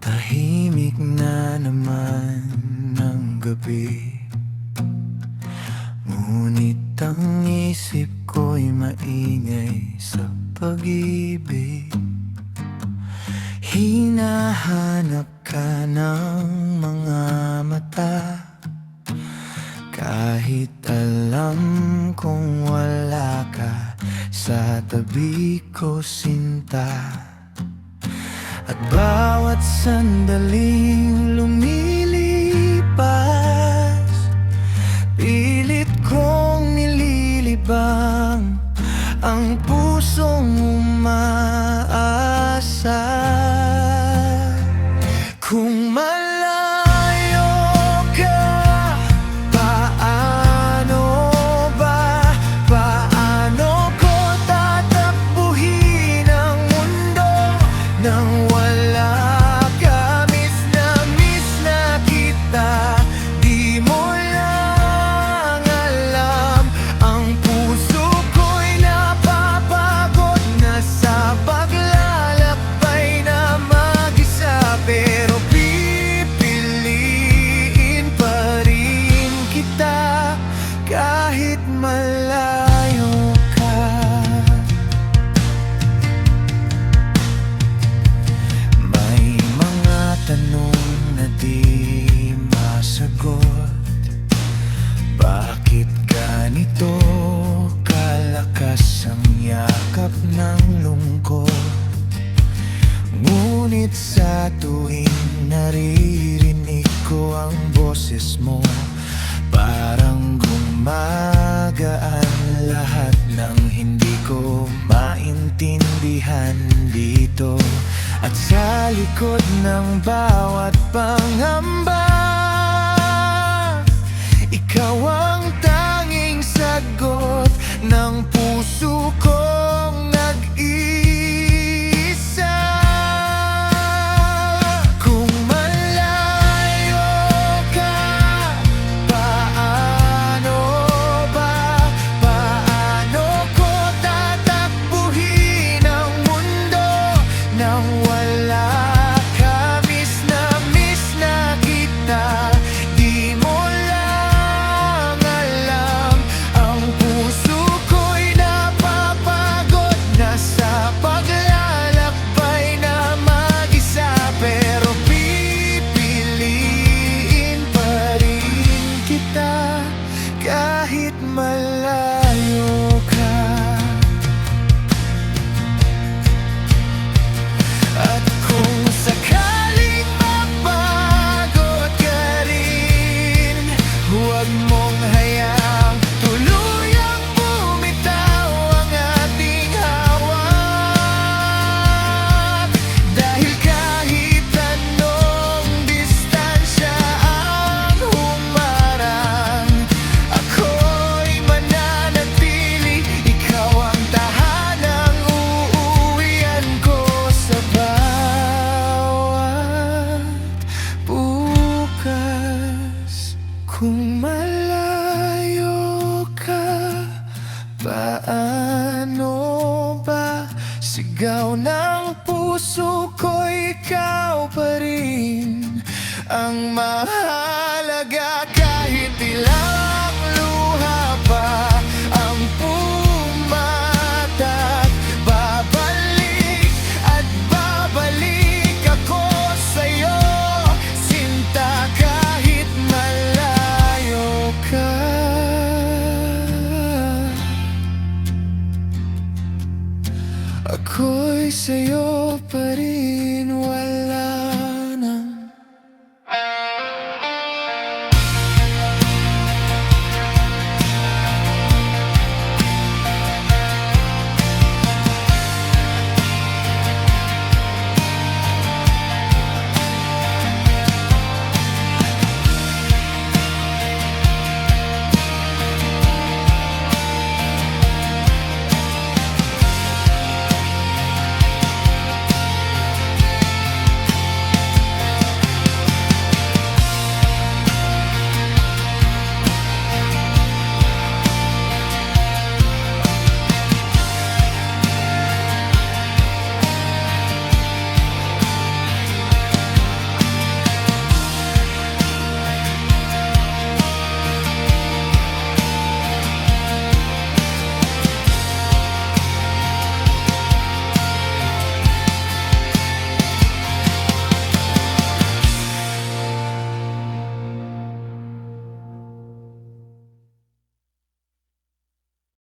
Tahimik na naman ng gabi, ngunit ang isip ko'y maingay sa pag-ibig. Hinahanap ka ng mga mata, kahit alam kong wala ka sa tabi ko, sinta. At bawat sandaling lumilipas, pilit kong nililibang ang pusong umaasa. Kung malayo ka, paano ba? Paano ko tatakbuhin ang mundo nang wala ka? Miss na kita, di mo lang alam. Ang puso ko'y napapagod na sa paglalakbay na mag-isa, pero pipiliin pa rin kita kahit malayo ka. May mga tanong na di masagot. Bakit ganito kalakas ang yakap ng lungkot? Ngunit sa tuwing naririnig ko ang boses mo, parang gumagaan lahat ng hindi ko maintindihan dito. At sa likod ng bawat pangamba, ikaw ang tanging sagot ng puso kong nag-iisa. Kung malayo ka, paano ba? Paano ko tatakbuhin ang mundo nang wala ka? Miss na kita, di mo lang alam. Ang puso ko'y napapagod na sa paglalakbay na mag-isa, pero pipiliin pa rin kita kahit malayo ka. At kung sakaling mapagod ka rin, huwag mong hayaang tuluyang bumitaw ang ating hawak. Dahil kahit anong distansya ang humarang, ako'y mananatili. Ikaw ang tahanang uuwian ko sa bawat bukas. Kung malayo ka, paano ba? Sigaw ng puso ko, ikaw pa rin ang mahalaga. Kahit ilang luha pa ang pumatak, babalik at babalik ako sa'yo, sinta, kahit malayo ka. Ako'y sa'yo pa